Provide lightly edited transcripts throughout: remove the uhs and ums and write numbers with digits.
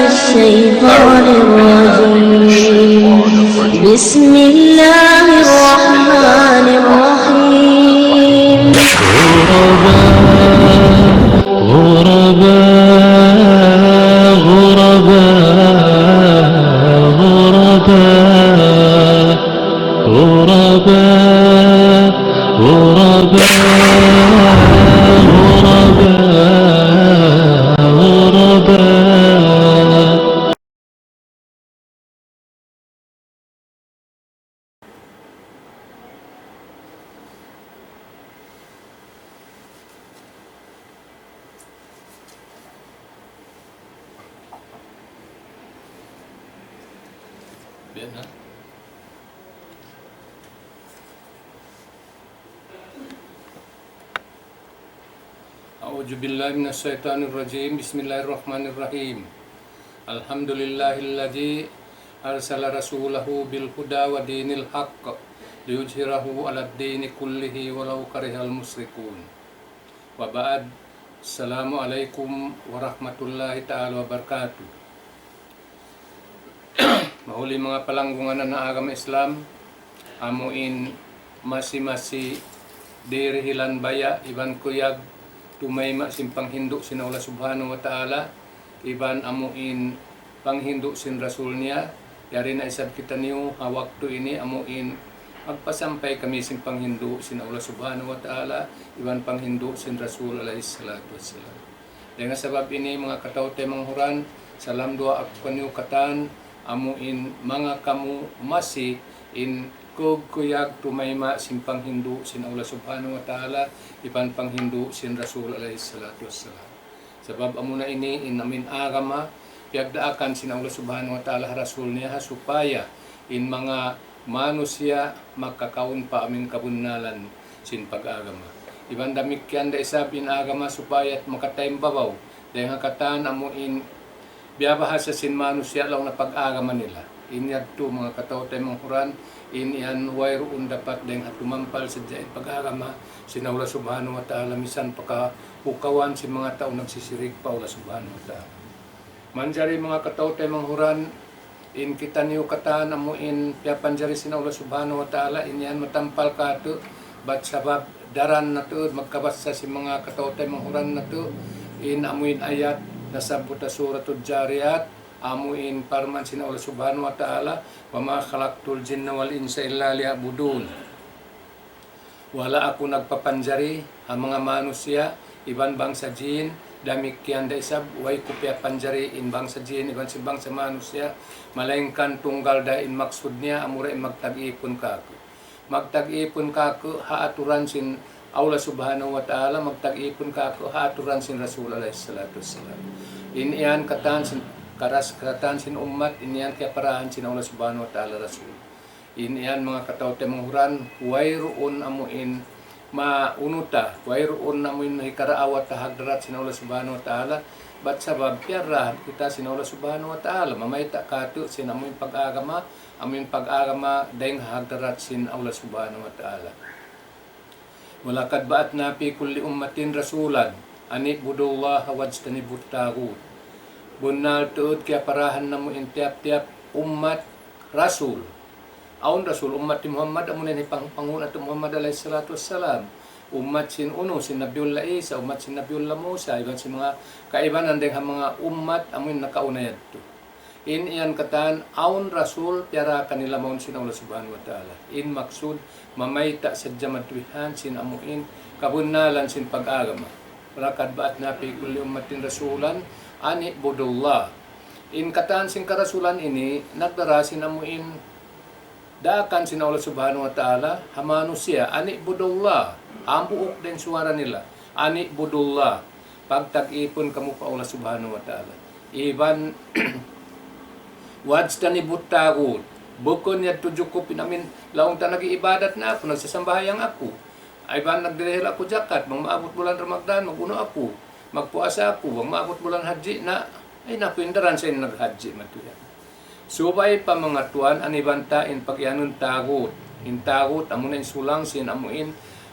الشيطان الرجيم. بسم الله الرحمن الرحيم. غرباء غرباء غرباء غرباء. Bien, ha? A'udzu billahi minasyaitonir rajim. Bismillahirrahmanirrahim. Alhamdulillahilladzi arsala rasulahu bil huda wa dinil haqq liyudhhirahu 'alad dini kullihi walau karihal musyrikun. Wa ba'd. Assalamualaikum warahmatullahi taala wabarakatuh. Mahuli mga palanggungan na agama Islam, amuin masi-masi dirihilan baya iban kuyag tumay simpang hindu sin Allah subhanahu wa ta'ala, iban amuin panghindu sin rasul niya, yari na isab kita niyo hawak to ini amuin magpasampay kami simpang hindu sin Allah subhanahu wa ta'ala, iban panghindu sin rasul alaihi salatu wassalam. Dengan sebab ini mga katawte manghuran, salam doa ako kanyo katan, amuin mga kamu masih in kuyag tumayma simpang hindu sin Allah subhanahu wa ta'ala, ipan pang hindu sin rasul alaihi salatu wassalam. Sebab amuna ini in amin agama piagdaakan sin Allah subhanahu wa ta'ala rasul niya supaya in mga manusia makakaun pa amin kabunnalan sin pag-agama. Iban damikyan da isab in agama supaya makatayang babaw dahil hakatan amuin biyabahasa sin manusia lang na pag-agama nila. Inyad to mga katawtay mga Quran, inian wayroon dapat deng hatumampal sa dyan pag-agama sin Allah subhanahu wa ta'ala, misan pakahukawan si mga tao nagsisirig pa Allah subhanahu wa ta'ala. Manjari mga katawtay mga Quran, in kita niyo kataan amuin piyapanjari sin Allah subhanahu wa ta'ala, inian matampal ka to, bat sabab daran na to, magkabasa si mga katawtay mga Quran na to, in amuin ayat nasabot sa suratul Jariyat, amuin parman sin Allah subhanahu wa ta'ala, wa ma khalaqtul jinna wal insa illa liya'budun. Wala ako nagpapanjari ang mga manusia iban bangsa jin, damikyan da isab way kupya panjari in bangsa jin iban si bangsa manusia, malaingkan tunggal da in maksud niya amura magtag-ipon kako. Magtag-ipon kako haaturan sin Allah subhanahu wa ta'ala, magtag-ipon ka ako haaturan sin Rasul alaihi salatu wassalam. Iniyan katan sin katan sin ummat, iniyan kaya parahan sin Allah subhanahu wa ta'ala Rasul. Iniyan mga katawte manghuran, wayroon amuin maunuta, wayroon amuin hikaraawat tahagdarat sin Allah subhanahu wa ta'ala, bat sabab piyarahan kita sin Allah subhanahu wa ta'ala, mamayta kato sin amuin pag-agama dahil hagdarat sin Allah subhanahu wa ta'ala. Walakad ba'atna fi kulli ummatin rasulan ani budullaha wajtanibut taghut. Bunal tuud kaya parahan namo in tiap-tiap umat rasul. Aun rasul umat Muhammad amunin pangun at Muhammad alaihi salatu wassalam. Umat sin uno sin Nabiullah Isa, umat sin Nabiullah Musa, iban sin mga kaibanan deng mga umat amuin nakaunayad to. In iyan katan aun rasul tiara kanila maun sin Allah subhanahu wa ta'ala. In maksud mamayta sa jamatwihan sin amuin kabunnalan sin pag-agama. Walakad ba'atna fi kulli ummatin rasulan ani budullah. In katan sin karasulan ini nagdara sin amuin daakan sin Allah subhanahu wa ta'ala hamanusia ani budullah. Ambuok din suara nila ani budullah. Pagtag-ipon kamu pa Allah subhanahu wa ta'ala. Iban wajtanibut taghut. Bukon niya tujuk ko pinamin laong ta nag-iibadat na ako, nagsasambahayang ako. Ay ba nagdirehel ako jakat, maabot bulan Ramadan, maguno ako, magpuasa ako, maabot bulan haji na, ay napindaran sa inyo nag-haji matuyan. Subay pa mga tuan, anibanta in pagyanon taghut. In taghut, amunin sulang sin amuin,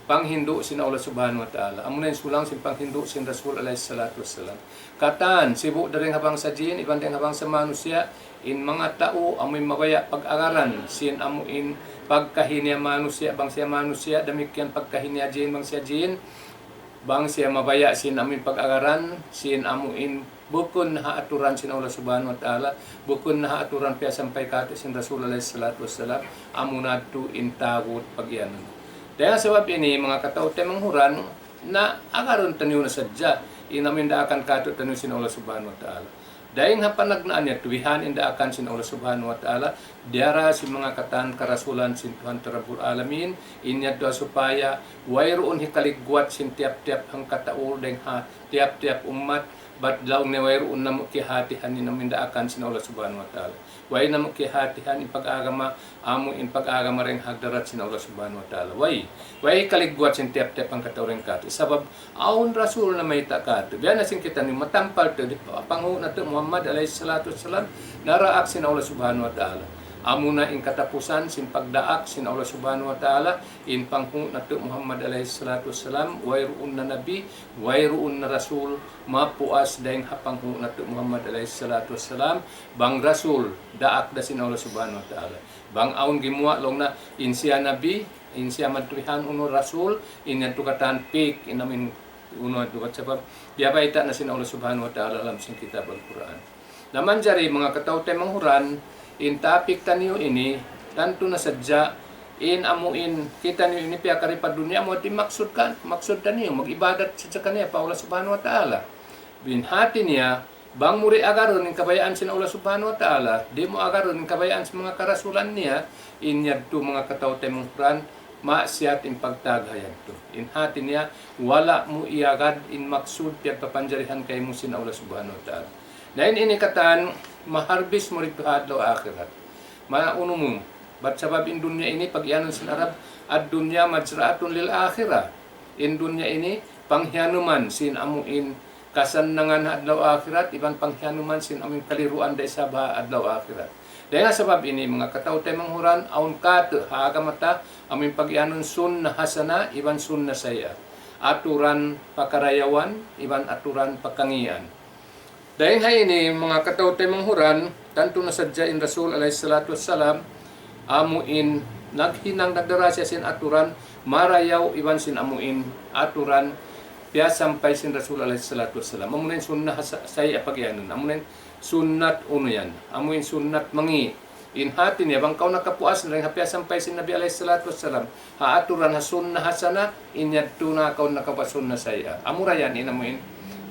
panghindu sin Allah subhanahu wa ta'ala. Amunan sulang sin panghindu sin Rasul alaihi salatu wassalam. Katan sibu daring habang sa jin iban daring habang sa manusia in mga tao amoy mabaya pag-agaran sin amuin pagkahinia manusia bang siya manusia demikian pagkahinia jin bang siya jin bang siya mabaya sin amin pag-agaran sin amuin bukun na aturan sin Allah subhanahu wa ta'ala bukun na aturan pia sampai kata sin Rasul alaihi salatu wassalam amunatu intawut pagyanan. Dahil sebab ini mga katao tayo manghuran na agaron tanyo na sadya inamin da akan kato tanyo sin Allah subhanahu wa ta'ala. Dahil nga panagnaan niya tuwihan inda akan sin Allah subhanahu wa ta'ala diara si mga katan karasulan sin Tuhan Rabbul Alamin inya doa supaya wayroon hikaligwat sin tiap-tiap ang kataul deng ha tiap-tiap umat bat daw ne wayroon na mukihatihan ni namin da akan sin Allah subhanahu wa ta'ala. Way na mukihatihan in pag-agama amo in pag-agama ring hagdarat sin Allah subhanahu wa ta'ala. Way kaligwat sin tiap-tiap ang katawreng kato. Sabab aun rasul na may takato. Biya na sin kita ni matampal to pangu na to Muhammad alaihi salatu wassalam naraak sin Allah subhanahu wa ta'ala. Amo na in katapusan sin pagdaak sin Allah subhanahu wa ta'ala in panghu na to Muhammad alaihi salatu wassalam wayroon na nabi wayroon na rasul mapuas daing hapanghu na to Muhammad alaihi salatu wassalam bang rasul daak da sin Allah subhanahu wa ta'ala bang aun gimuwa long na in siya nabi in siya matuhan uno rasul in yan tukatan pik in namin uno dukat sabab diabaita na sin Allah subhanahu wa ta'ala alam sin kitab al-Quran naman jari mga katao tayo manghuran in topic taniyo ini tanto na sadya in amuin kita niyo ini pia kari pa dunia mo ti maksud taniyo mag-ibadat sa kaniya pa Allah subhanahu wa ta'ala binhati niya bang muri agaron ng kabayaan sin Allah subhanahu wa ta'ala di mo agaron ng kabayaan sa mga karasulan niya in yadto mga kataw tayo manghuran maasiyat in pagtagayan to in hati niya wala mo iagad in maksud pia papanjarihan kay mo sin Allah subhanahu wa ta'ala dahil ini katan maharbis mo rito hadlaw akhirat. Mauno mo, bat sabab in dunya ini pag iyanon sin Arab, ad dunya majraatun lil akhirah. In dunya ini panghianuman sin amuin kasannangan hadlaw akhirat, iban panghianuman sin amuin kaliruan da isaba hadlaw akhirat. Dahil nga sabab ini mga katao tayo manghuran, aun kato haagamata amuin pag iyanon sunnah hasana, iban sunnah saya. Aturan pakarayawan, iban aturan pakangian. Dahil nga ini mga katao tayo manghuran, tanto na sadya in Rasul alaihi salatu wassalam, amuin naghinang nagdarasya sin aturan, marayaw iban sin amuin aturan, piya sampay sin Rasul alaihi salatu wassalam. Amunin sunnah saya apagyanon, amunin sunnat uno yan, amuin sunnat mangi. In hati niya, bang kau nakapuas na rin, hapya sampay sin Nabi alaihi salatu wassalam, haaturan ha sunnah hasana, inyadto na kau nakapasunna saya. Amurayan in amuin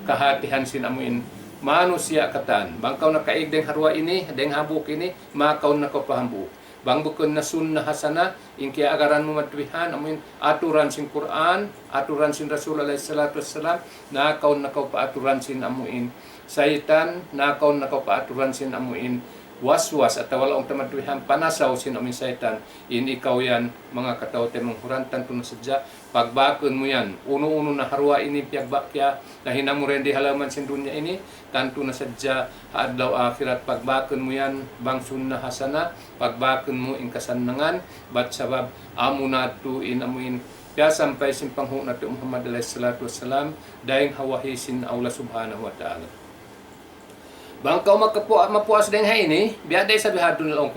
kahatihan sin amuin manusia katan bangkaw na kaig deng harwa ini deng habuk ini makaw na ko pahambu bang bukon na sunnah hasana in kaya agaran mo matuwihan amin aturan sin Quran aturan sin Rasul alaihi salatu wassalam nakaw na ko pa aturan sin amuin saitan nakaw na ko pa aturan sin amuin waswas at wala ang tamatuwihan panasaw sin amin saitan in ikaw yan mga katao tayo manghuran tanto na sadya pagbakon mo yan uno-uno na harwa ini piagbakya na hinamo rin di halaman sin dunya ini tanto na sadya adlaw akhirat pagbakon mo yan bang sunnah hasana pagbakon mo in kasannangan bat sabab amo nato in amuin kaya sampay sin panghu nato Muhammad alaihi salatu wassalam daing hawahi sin Allah subhanahu wa ta'ala. Bangkaw mapuas din ha ini, biyaday sa bihadon lang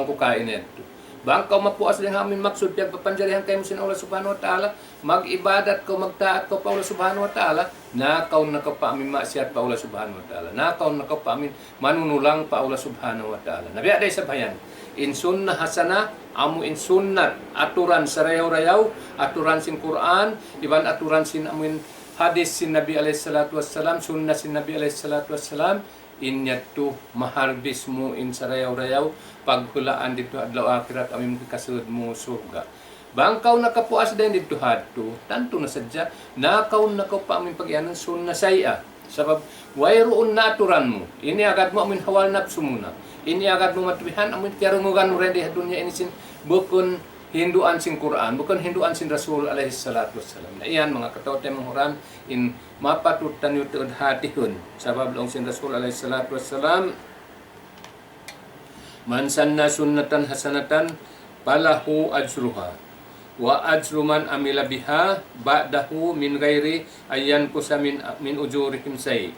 ko kain ito. Bangkaw mapuas din ha amin maksud piyag papanjarihan kayo sin Allah subhanahu wa ta'ala, mag-ibadat ko, magtaat ko pa Allah subhanahu wa ta'ala, nakaw na ka pa amin maasiyat pa Allah subhanahu wa ta'ala, nakaw na ka pa amin manunulang pa Allah subhanahu wa ta'ala. Nabiyaday sa bayan, in sunnah hasana, amu in sunnat, aturan sa rayaw-rayaw, aturan sin Quran, iban aturan sin amin hadis sin Nabi alaihi salatu wassalam, sunnah sin Nabi alaihi salatu wassalam, inyadto maharbis mo in sarayaw-rayaw paghulaan dito adlaw akhirat amin kasulod mo surga. Bangkaw nakapuas din dito hadto tanto na sadya nakaw nakaw pa amin pagyanan sunnah saya sabab wayroon na aturan mo ini agad mo amin hawal nafsu muna ini agad mo matubihan amin karungugan mo rin di dunya ini sin bukon hinduan sin Quran, bukan hinduan sin Rasul alaihi salatu wassalam. Na iyan mga katao tayo manghuran in mapatutan yung tuod hatihun. Sabab lang sin Rasul alaihi salatu wassalam, man sanna sunnatan hasanatan palahu ajruha wa ajru man amila biha ba'dahu min ghairi ayyan kusa min ujurihim say.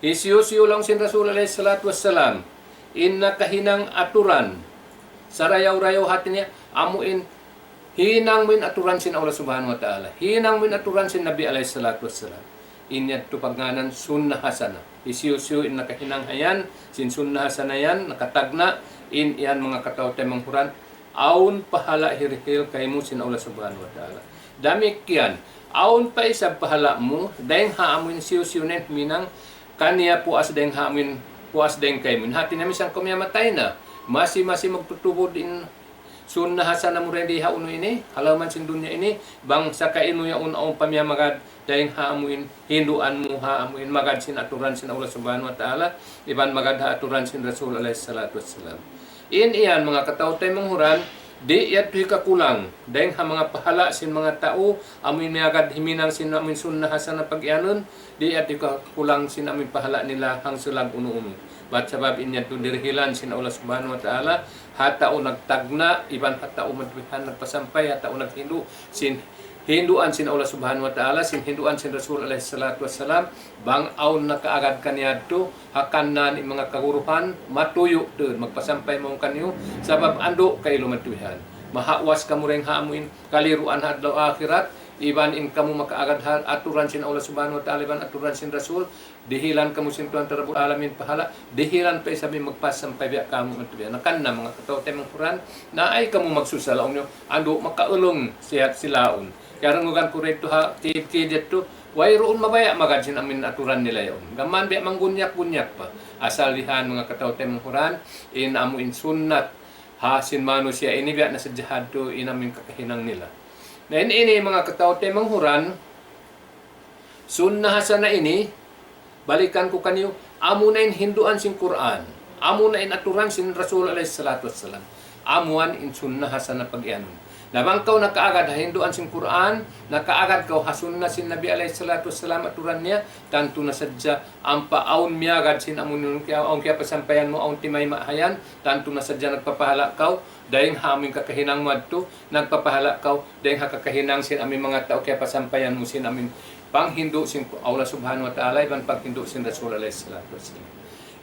Isiyo-siyo lang sin Rasul alaihi salatu wassalam, inna kahinang aturan sarayaw-rayaw hati niya amuin hinang min aturan sin Allah subhanahu wa ta'ala, hinang min aturan sin Nabi alaihi salatu wassalam. Inyat tu pagnganan sunnah hasana. Isiyo-siyo in nakahinang hayan sin sunnah hasana yan nakatagna in iyan mga katawtay manghuran aun pahala hirhil kay mo sin Allah subhanahu wa ta'ala. Damik yan aun pa isa pahala mo dahil haamin siyo-siyo nen minang kaniya puas dahil haamin puas dahil kay mo hati namin siyang kumiyamatay na masi magtutubo din sunnah hasana mo rin di hauno ini halaman sin dunya ini bang sa kaino ya unaong pamiyamagad dahil haamuin hinduan mo haamuin magad sin aturan sin Allah subhanahu wa ta'ala iban magad ha aturan sin Rasul alaihi salatu wassalam. Iyan mga katawtay manghuran di yato'y kakulang dahil ha mga pahala sin mga tao amin agad himinang sin amin sunnah hasana pag-ianon di yato'y kakulang sin amin pahala nila hang sulag uno-uno. Ba't sabab inya to dirhilan sin Allah subhanahu wa ta'ala hatao nagtagna iban hatao madwihan nagpasampay hatao naghindu sin hinduan sin Allah subhanahu wa ta'ala sin hinduan sin Rasul alaihi salatu wassalam bang aun nakaagad kaniadto hakanan in mga kaguruhan matuyo dun magpasampay mo kanyo sabab ando kay lumatuhan mahawas kamo ring haamuin kaliruan hadlaw akhirat iban in kamu makaagad aturan sin Allah subhanahu wa ta'ala iban aturan sin Rasul dihilan kamu sin Tuhan Rabbul Alamin pahala dihilan pa isabi magpasampay biya kamu matuyan nakan na mga katawtay mong Quran na ay kamu magsusalaon nyo ando makaulong siya silaon kaya rangugan ko rito ha tidit to wayroon mabaya magad sin amin aturan nila yon gaman biya manggunyak-gunyak pa asal lihan mga katawtay mong Quran in amu in sunnat ha sin manusia ini biya na sa jihad to inamin kakahinang nila. Na ini mga katawtay manghuran, sunnah hasana ini, balikan ko kanyo, amo na in hinduan sin Quran, amo na in aturan sin Rasul alaihi salatu wassalam, amuan in sunnah hasana pag-ianon. Labang kau nakaagad hinduan sin Quran, nakaagad kau hasunna sin Nabi alaihi salatu wassalam aturan niya, tanto na sadya ang paaun miyagad sin amun kaya pasampayan mo ang timay maahayan, tanto na sadya nagpapahala kau, dahil haming kakahinang madto, nagpapahala kau, dahil kakahinang sin aming mga tao kaya pasampayan mo sin aming panghindu sin Allah subhanahu wa ta'ala, ibang panghindu sin Rasul alaihi salatu wassalam.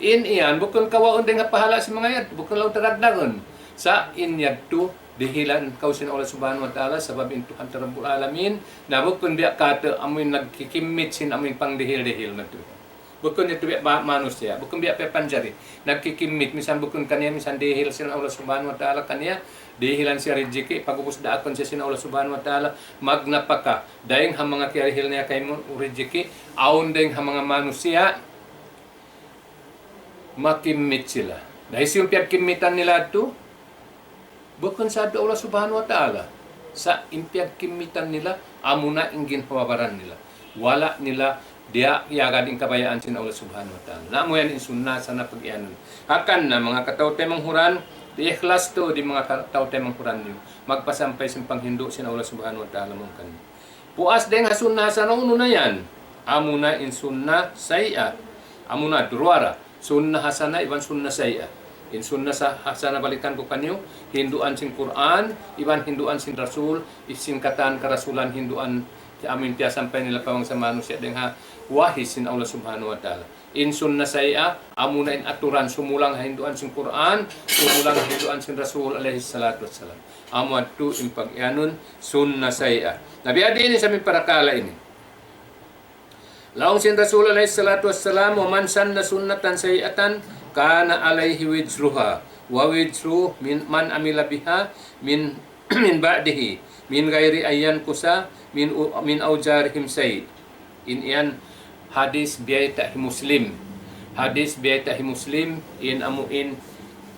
Iyan, bukon kawaon din nga pahala si mga yan, bukon lang taragdagon. Sa inyad to, dihilan kau sin Allah subhanahu wa ta'ala sabab in Tuhan Rabbul Alamin na bukon biya kata amin nagkikimit sin amin pang dihil-dihil na to bukon ito biya manusia bukon biya panjari nagkikimit misan bukon kaniya misan dihil sin Allah subhanahu wa ta'ala kaniya dihilan siya rijiki pagupos daakon siya sin Allah subhanahu wa ta'ala magnapaka dahil ang mga kirihil niya kay mo rijiki aun dahil ang mga manusia makimit sila dahil siyong piyagkimitan nila ito bukan sa Allah subhanahu wa ta'ala sa impyag kimitan nila amuna ingin hawabaran nila wala nila dia iagad ing kabayaan sin Allah subhanahu wa ta'ala namo yan in sunnah sana pag-ianon akan na mga katawtay manghuran di ikhlas to di mga katawtay manghuran niyo magpasampay sin panghindu sin Allah subhanahu wa ta'ala mong kanyo puas deng sunnah sana uno na yan amuna in sunnah saya amuna durwara sunnah hasana iban sunnah saya in sunnah hasana balikan ko kanyo hinduan sin Quran iban hinduan sin Rasul isingkatan karasulan hinduan ti amin tiya sampay nila pawang sa manusia dengan wahid sin Allah subhanahu wa ta'ala in sunnah saya amuna in aturan sumulang hinduan sin Quran sumulang hinduan sin Rasul alaihi salatu wassalam amu tu in pag-ianon sunnah saya nabi adi ini sa min parakala ini laong sin Rasul alaihi salatu wassalam wa man sanna sunnatan sayiatan kana alaihi wizruha wa wizru man amila biha min ba'dihi min ghairi ayyan kusa min aujarihim say in iyan hadis biaytahi muslim in amuin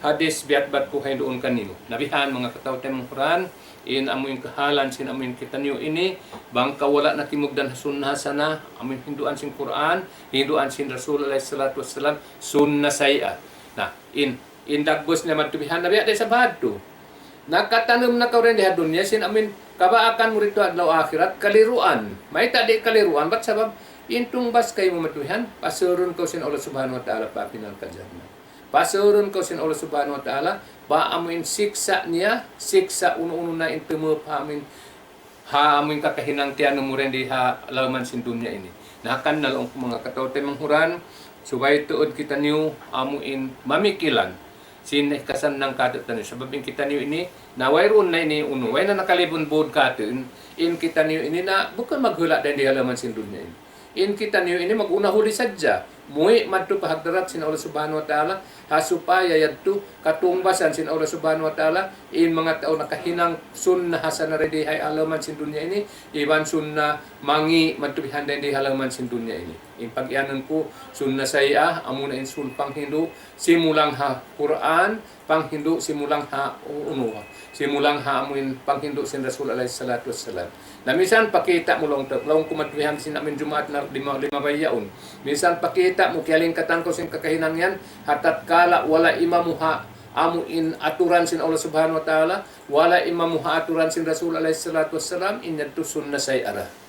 hadis biat bat ko doon kanino nabihan mga katawtay mong Quran in amuin kahalan sin amuin kitanyo ini bangka wala na timugdan sunnah sana amuin hinduan sin Quran hinduan sin Rasul alaihi salatu wassalam sunnah saya nah in dagbos na matubihan na biya sa bahado nakatanam na ka rin diha dunya sin amin kabaakan mo rito adlaw akhirat kaliruan may tadi kaliruan bat sabab intong bas kayo mo matubihan pasurun ko sin Allah subhanahu wa ta'ala pa pinal kajana Pasurun ko sin Allah Subhanahu wa Ta'ala, ba amin siksa niya, siksa uno-uno na intemo pa amin ha amin kakahinang tiyan mo rin di ha laman sin dunya ini. Nakan na lang mga katote manghuran, subay tuod kita niyo amuin mamikilan sin kasan ng kato tanyo sababing kita niyo ini na wayron na ini uno way na nakalibon bod kato in kita niyo ini na bukan maghula din di halaman sin dunya ini in kita niyo ini maguna huli sadya muwi madto pahagdarat sin Allah Subhanahu wa Ta'ala hasupaya yadto katungbasan sin Allah Subhanahu wa Ta'ala in mga tao nakahinang sunnah hasana redi hay halaman sin dunya ini iban sunnah mangi madto bihanday di halaman sin dunya ini in pagyanan ko sunnah saya amuna in sun panghindu simulang ha Quran panghindu simulang ha uno simulang ha amuin panghindu sin Rasul alaihi salatu wassalam na minsan pakita mo long kumadwihan sin amin Jumaat na lima bayaon minsan pakita mo kialing katangko sin kakahinang yan hatat kala wala imamuha amuin aturan sin Allah Subhanahu wa Ta'ala wala imamuha aturan sin Rasul alaihi salatu wassalam inyadto sunnah say ara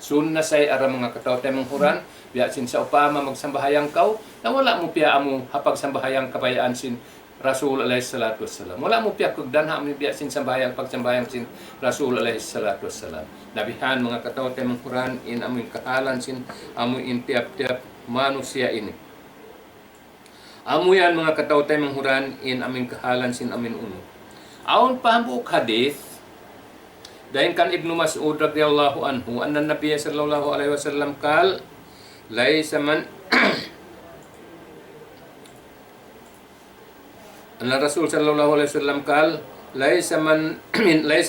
sunnah say ara mga katao tayo manghuran biya sin sa upama magsambahayang kau na wala mo piya amo hapag sambahayang kabayaan sin Rasul alaihi salatu wassalam wala mo piya kugdan ha mo biya sin sambahayang pagsambayang sin Rasul alaihi salatu wassalam nabihan mga katao tayo manghuran in amoy kahalan sin amoy tiap-tiap manusia ini amuyan mga katao tayo manghuran in aming kahalan sin amin uno aon pahambuok hadith dahin kan Ibnu Mas'ud radhiyallahu anhu anna Nabiya sallallahu alaihi wasallam kal laysa man anna Rasul sallallahu alaihi wasallam kal laysa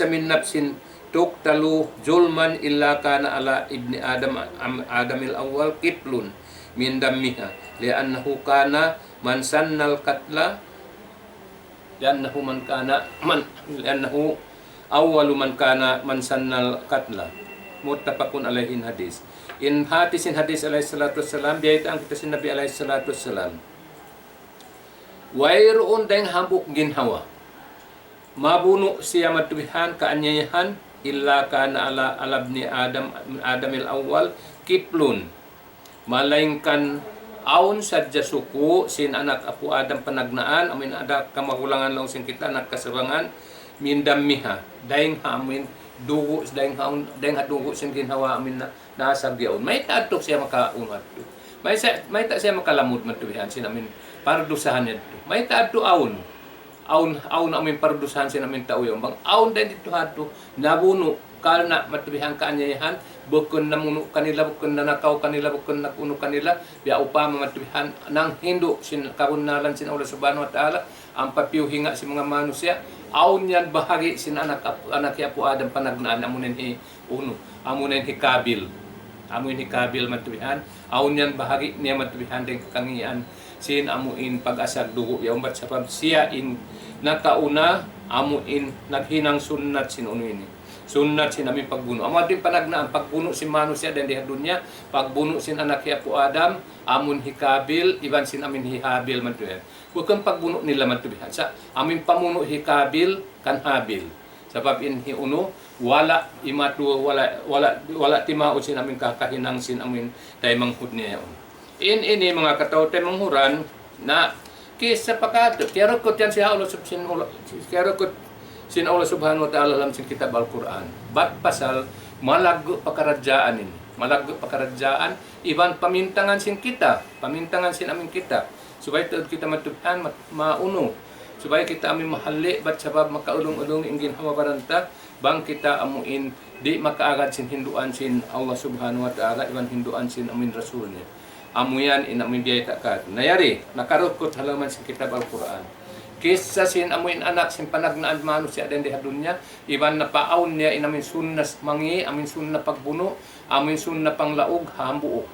min nafsin tuqtalu zulman illa kana ala ibni adamil awwal kiplun min dammiha li'annahu kana man sannal katla li'annahu awwalu man kana man sannal katla muttafaqun alaihi hadis in hadisin hadis alaihi salatu wassalam biyait ang kita sin Nabi alaihi salatu wassalam wayroon dayang hambuk ginhawa mabuno siya matubihan kaanyayahan illa kana ala alabni adamil awwal kiplun malaingkan aun sadya suku sin anak apu Adam panagnaan amin ada kamagulangan lang sin kita anak kasabangan mindammiha daing amin dugo daing dugo sin ginhawa amin na nasagyaon may taadto siya makaunat may ta siya makalamod matubihan sin amin pardusahan niya may taadto aun amin pardusahan sin amin tauyon bang aun din dito hadto nabuno kana matubihan kaanyayahan bukun na muno kanila bukun na nakaw kanila bukun na kuno kanila biya upama matubihan nang hindo sin karunalan sin Allah Subhanahu wa Ta'ala ang papiuhinga si mga manusia aun yan bahagi sin anak ya po Adam panagnaan amunen hi uno amunen hi Kabil matubihan aun yan bahagi niya matubihan din kangian sin amuin pag-asag dugo yaumbat sabab siya in nakauna amuin naghinang sunnat sin uno ini sunnat sin amin pagbuno amo din panagnaan pagbuno si manusia dan di dunya pagbuno sin anak ya po Adam amun hi Kabil iban sin amin hi Habil matubihan bukan pagbuno nila matubihan sa amin pamuno hi Kabil kan Habil sabab in hi uno wala wala timao sin amin kakahinang sin amin tay manghud niya ini mga katao tay manghuran na kisa pakato kaya ko yan siya Allah sin Allah Subhanahu wa Ta'ala dalam sin kitab Al-Quran bat pasal malago pakarajaan ini malago pakarajaan iban pamintangan sin amin kita supaya kita matuhan mauno supaya kita amin mahali bat sabab makaulong-ulong ingin hawa baranta bang kita amuin di makaagad sin hinduan sin Allah Subhanahu wa Ta'ala iban hinduan sin amin rasulnya amuyan in amin biyay takat nayari nakarot ko halaman sin kitab Al-Quran kisah sin amuin anak sin panagnaan manusia dan di dunya iban na paaun niya inamin sunnah mangi amin sunnah pagbuno amin sunnah panglaog hambuok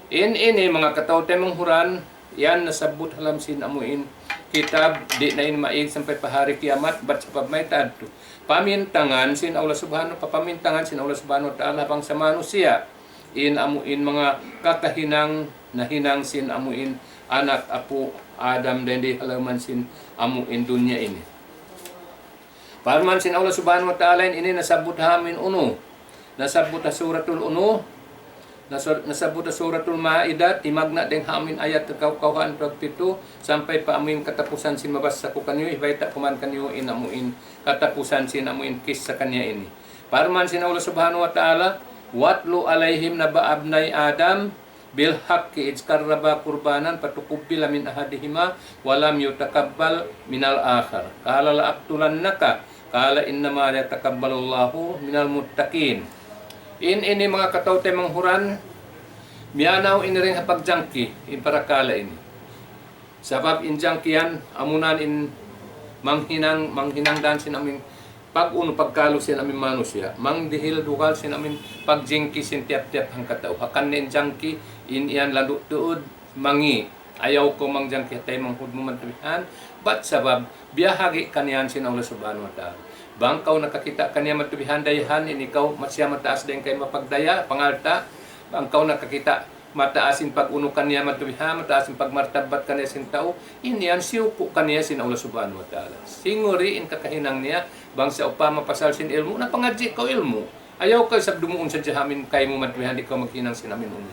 ini mga katao tayo manghuran yan nasabot halam sin amuin kitab di na in maig sampai pahari kiamat bat sabab may tadto pamintangan sin Allah Subhanahu wa Ta'ala pang sa manusia in amuin mga kakahinang nahinang sin amuin anak apo Adam dan di halaman sin amuin dunya ini. Parman sin Allah Subhanahu wa Ta'ala ini nasabut hamin uno. Nasabut suratul uno Nasabot sa suratul Maidah, timagna deng hamin ayat kaukawan pagpito sampai pa amin katapusan sin mabasa ko kanyo, ibaita kuman kanyo inamuin katapusan sin amuin kis sa kanya ini. Parman sin Allah subhanahu wa ta'ala, watlu alaihim naba'abnay Adam bil haqqi ijkarraba qurbanan patukubila min ahadihima walam yutakabbal minal akhar. Qala la aqtulannaka qala innama yatakabbalullahu minal muttaqin. Ini mga kataute manghuran mianaw ini ring hapagjangki in parakala ini. Sabab in jangkian amunan in manghinangdan sin amin pag-uno pagkalo sin amin manusia, mangdihil dukal sin amin pagjingki sin tiap-tiap hang katao. Hakan nin jangki in iyan lalo tuod mangi. Ayaw ko mangjangki tay manghud mo mantubihan. Bat sabab biyahagi kanyan sin Allah subhanahu wa ta'ala. Bangkaw nakakita kaniya matubihan dayahan in ikaw masya mataas din kay mapagdaya pangalta. Bangkaw nakakita mataasin pag-uno kaniya matubihan, mataasin pagmartabat kaniya sin tao. Iniyan siupo kaniya sin Allah subhanahu wa ta'ala. Singuri in kakahinang niya bangsa upama pasal sin ilmu na pangadji ko ilmu. Ayaw kayo sabdumuon sa jahamin kay mo matubihan ikaw maghinang sin amin uno.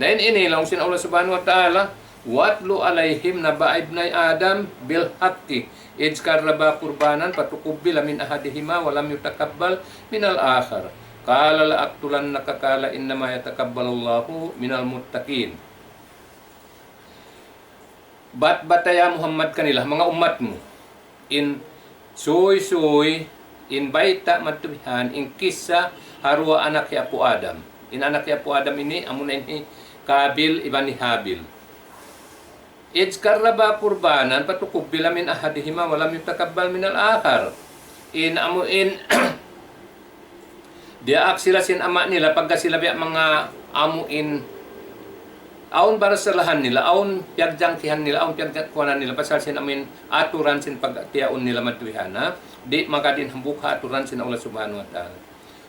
Dahil ini lang sin Allah subhanahu wa ta'ala, watlu alaihim naba'ibnay Adam bil haqqi ijkarraba qurbanan patukubila min ahadihima walam yutakabbal minal akhar. Qala la aqtulannaka qala innama yatakabbalullahu minal muttaqin. Bataya Muhammad kanila mga umatmu in suy in baita matubihan in kisah harwa anak ya Apu Adam. In anak ya Apu Adam ini amuna ini Kabil ibn Habil. Ijkarraba qurbanan patukubila min ahadihima walam yutakabbal minal akhar. In amuin dia aksila sin ama nila pagka sila biya mga amuin aun barasalahan nila, aun piagjangkihan nila, aun piagkuanan nila pasal sin amin aturan sin pagtiaon nila matuihana, di makadin hambuka aturan sin Allah subhanahu wa ta'ala.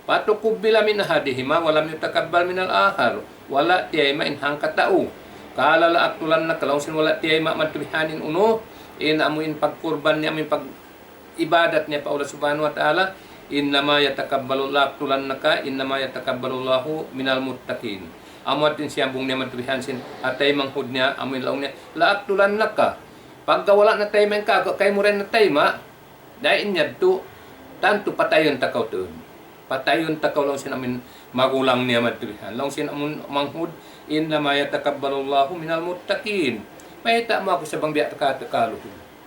Patukubila min ahadihima walam yutakabbal minal akhar. Wala tiyay ma inhang katao. Kala la aktulan na kalaw sin wala tiyay ma matubihanin uno. In amuin pagkurban niya, amuin pag ibadat niya pa Allah subhanahu wa ta'ala. Innama yatakabbalullahu aktulan naka, innama yatakabbalullahu minal muttaqin. Amot din siyambong niya matubihan sin atay manghud niya, amuin laong niya. La aktulan naka. Pagka wala na tayo man ka, kay mo rin na tayo ma. Dahil niya to, tanto patayon takaw to. Patayon takaw lang sin amin magulang niya matubihan. Lang sin amun manghud, innama yatakabbalullahu minal muttaqin. Mahita mo ako sa bangbiya takalo.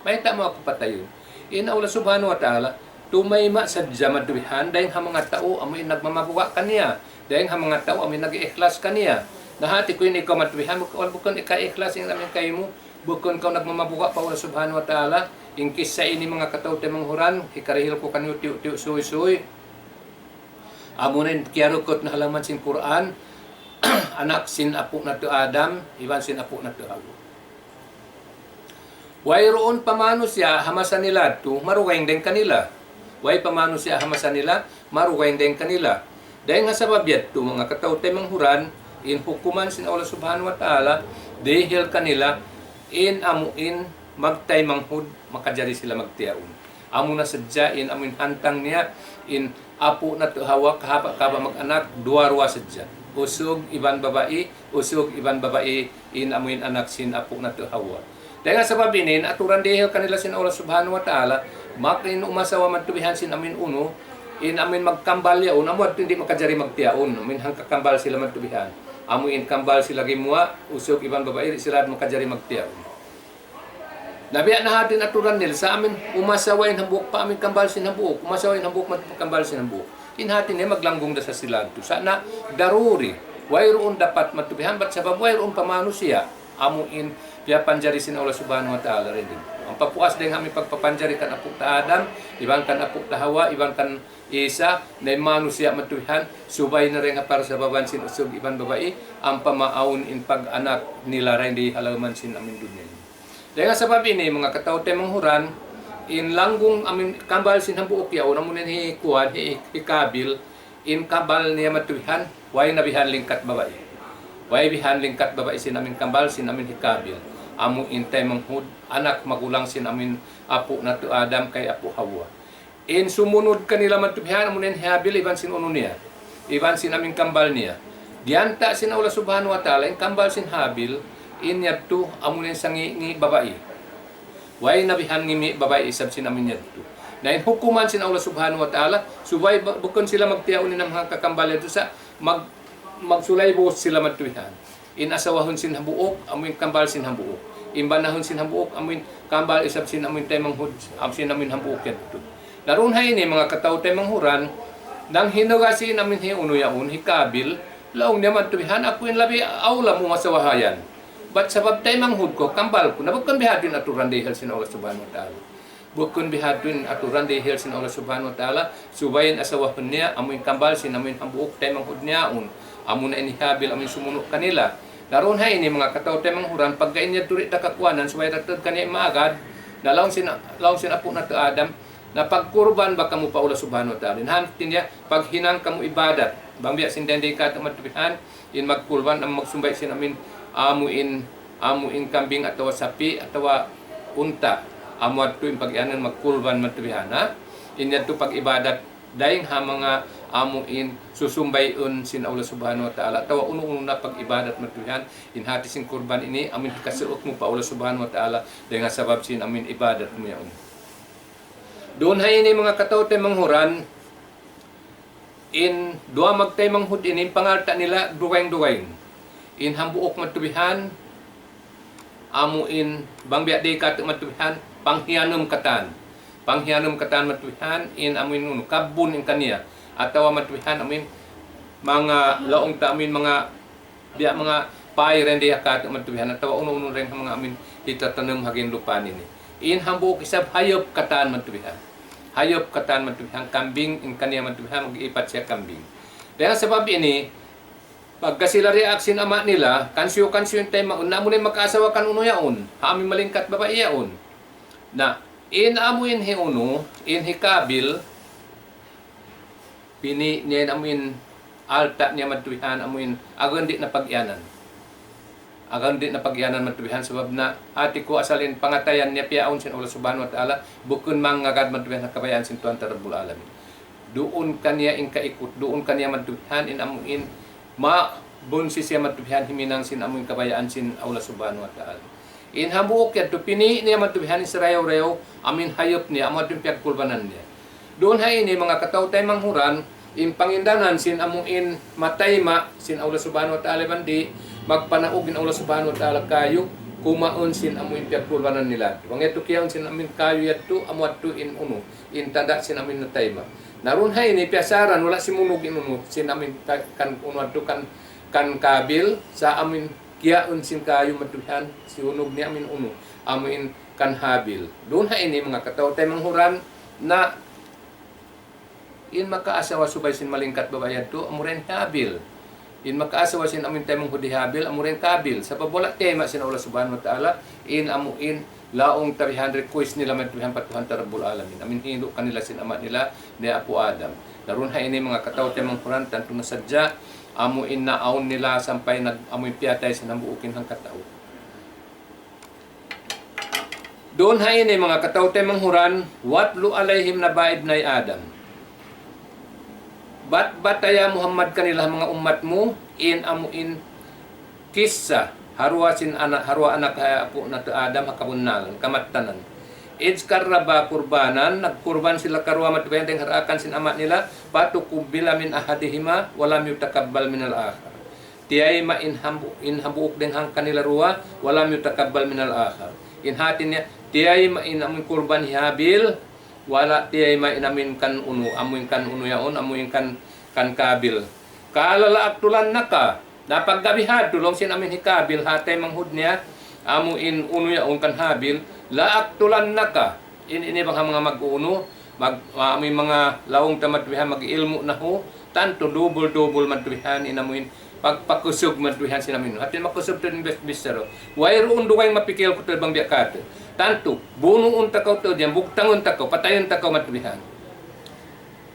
Mahita mo ako patayon. In Allah subhanahu wa ta'ala, tumayma sa matubihan dahil ang mga tao amoy nagmamabuwa kaniya. Dahil ang mga tao amoy nag-iikhlas kaniya. Nahati ko yun ikaw matubihan, bukon ika-ikhlas yung namin kayo mo, bukon ka nagmamabuwa pa Allah subhanahu wa ta'ala. In kisa ini mga katao temang huran, hikarihil ko kanyo tiyo suy-suy. Amunin kiyarukot na halaman sin Quran, anak sin apo na to Adam, iwan sin apo na to Hawa. Way roon pamano siya hamasan nila to, marugayng din kanila. Way pamano siya hamasan nila, marugayng din kanila. Dahil nga sa babyat to, mga katao temang huran, in hukuman sin Allah subhanahu wa ta'ala, dehil kanila, in amuin, magtay manghud, makajari sila magtiyaon. Amo na sadya, in amuin hantang niya, in apo na to Hawa, kaba mag-anak, duwarwa sadya. Usog iban babae, in amuin anak sin apo na to Hawa. Dahil nga sa babinin, aturan dehil kanila sin Allah subhanahu wa ta'ala, makin umasawa magtubihan sin amin uno, in amin magkambal yaon, amuat hindi makajari magtiyaon, amin hang kakambal sila magtubihan. Amuin kambal sila gimwa, usog iban babae, sila makajari magtiyaon. Nabiya na hatin aturan nila sa amin, umasaway hambuk pa amin kambal sin hambuk, umasaway hambuk magkambal sin hambuk. In hatin niya maglanggong da sa sila to. Sana daruri, wayroon dapat matubihan, bat sabab wayroon pamano siya, amuin piya panjari sin Allah subhanahu wa ta'ala rin din. Ang papuas din kami pagpapanjari kan apok ta Adam, ibang kan apok ta Hawa, ibang kan Isa, na mano siya matubihan, subay na rin para sa baban sin usog ibang babae, ang pamaawon in pag-anak nila rin di halaman sin amin dunya. Dahil nga sa babi ni mga katao temang huran, in langgong amin kambal sin hambuok yaw, namunin hikuan, hikabil, in kambal niya matubihan, way nabihan lingkat babae. Way bihan lingkat babae sin amin kambal, sin amin hikabil. Amo in temang hud, anak magulang sin amin apo na to Adam kay apo Hawa. In sumunod kanila matubihan, amunin habil, iban sin uno niya. Iban sin amin kambal niya. Dianta sin Allah subhanahu wa ta'ala, in kambal sin Habil, in yadto, amunin sa ngi babae. Way nabihan ngi babae isab sin amin yadto. Na in hukuman sin Allah subhanahu wa ta'ala, subay bukon sila magtiyaunin ng mga kakambal yadto sa magsulay buhos sila matuwihan. In asawahon sin habuok, amuin kambal sin habuok. In banahon sin habuok, amuin kambal isab sin amuin taymang hud, sin amuin habuok yadto. Naroon hay ini mga kataw taymang huran, nang hinugasin amin hiuno yaon, hikabil, laong niya matuwihan, ako yung labi aula mo masawahayan. But sabab taymang hud ko, kambal ko, nabukon bihadin aturan dehil sin Allah subhanahu wa ta'ala. Bukon bihadin aturan dehil sin Allah subhanahu wa ta'ala, subayin asawahon niya, amuin kambal sin amuin habuok taymang hud niyaon. Amo na inihabil amin sumunok kanila. Naroon hay ini mga kataw tayo manghuran, pagkain niya turit na kakwanan, suway ratod kaniya maagad, na laon sin apo na to Adam, na pagkurban baka mo paula subhanahu wa ta'ala. Inhantin niya, paghinang kamo ibadat, bangbiya sin denday ka matubihan, in magkurban, ang magsumbay sin amin, amuin kambing atawa sapi, atawa unta, amo at tuwing pag-ianan magkurban matubihan, ha? Inya to pag-ibadat, dahing ha mga amuin susumbayon sin Allah subhanahu wa ta'ala tawa uno na pag-ibadat matuhan inhati sin kurban ini amin kasuot mo pa Allah subhanahu wa ta'ala dengan sabab sin amin ibadat mo yaon. Doon hay ini mga kataw tay manghuran in dua magtay manghud ini pangalta nila duweng in hambuok matubihan amuin bangbiya day kat matubihan panghianom katan matubihan in amin uno kabun in kaniya atawa matubihan amin mga laong ta amin mga pay rendi akat matubihan atawa uno ren mga amin itatanem hagin lupa nini in hambuok isab hayop katan matubihan kambing in kaniya matubihan mag-ipat siya kambing. Dahil sebab ini pagka sila reaksin ama nila kansyo tay mauna mo na makasawa kan uno yaon amin malingkat babae yaon na in amuin hi uno in hikabil pini niya amuin alta niya matubihan amuin agon di na pagyanan matubihan sebab na ati ko asalin pangatayan niya piaon sin Allah subhanahu wa ta'ala bukun mangagad matubihan na kabayaan sin Tuhan Rabbul Alamin. Doon kaniya in kaikut, doon kaniya matubihan in amuin bunsi siya matubihan himinang sin amuin kabayaan sin Allah subhanahu wa ta'ala. In habuok yan, pini niya matubihan sa rayaw-rayaw, amin hayop niya, amat yung piyagkulbanan niya. Doon hay ini mga kataw tay manghuran, in pangindanan sin amuin matayma, sin Allah subhanahu wa ta'ala bandi, magpanaugin Allah subhanahu wa ta'ala kayo, kumaon sin amuin piyagkulbanan nila. Wang ito kiyaon sin amin kayo yato, amuat to in uno, in tada sin amin natayma. Naroon hay ini, piyasaran, wala si munog in uno, sin amin kan uno ato kan kabil, sa amin kiyaon sin kayo matubihan si unog ni amin uno amin kan Habil. Doon ha ini mga kataw tay manghuran na in makaasawa subay sin malingkat babayan to amuren Habil. In makaasawa sin amin tay manghudi Habil amuren Kabil. Sa wala tema sin Allah subhanahu wa ta'ala in amuin laong tarihan request nila matubihan patuhan Rabbul Alamin. Amin hindo kanila sin ama nila ni Apo Adam. Daron ha ini mga kataw tay manghuran tanto na sadya amuin na aon nila sampay amuin piyatay sa nambuukin ng katao. Doon hay ni mga katao tay manghuran, watlu alayhim na baid nay Adam. Bataya Muhammad kanila mga umat mo in amuin kissa harwa anak apo na to Adam hakabunalan kamattanan. Its karaba kurbanan, nagkurban sila karwa matubayan deng harakan sin ama nila, patukubila min ahadihima, walam yutakabbal min al-akhar. Tiyay ma inhabuuk deng hang kanila ruwa, walam yutakabbal min al-akhar. Inhatin niya, tiyay ma inamin kurban Habil, wala tiyay ma inamin kan uno, amuin kan uno yaon, amuin kan Kabil. Kalala aktulan naka, napagdabihad, tulong sin amin hikabil, hatay manghud niya, amuin uno yaon kan Habil, laaktulan naka ini bang mga mag-uno may mga lawong tamatwihan mag-ilmo na ho tanto double matwihan inamuin pagpakusog matwihan sinamin hatin makusog to investiro wayroon duway mapikil ko to bang biakat tanto bunuon takaw to diyan bugtangon takaw patayon takaw matwihan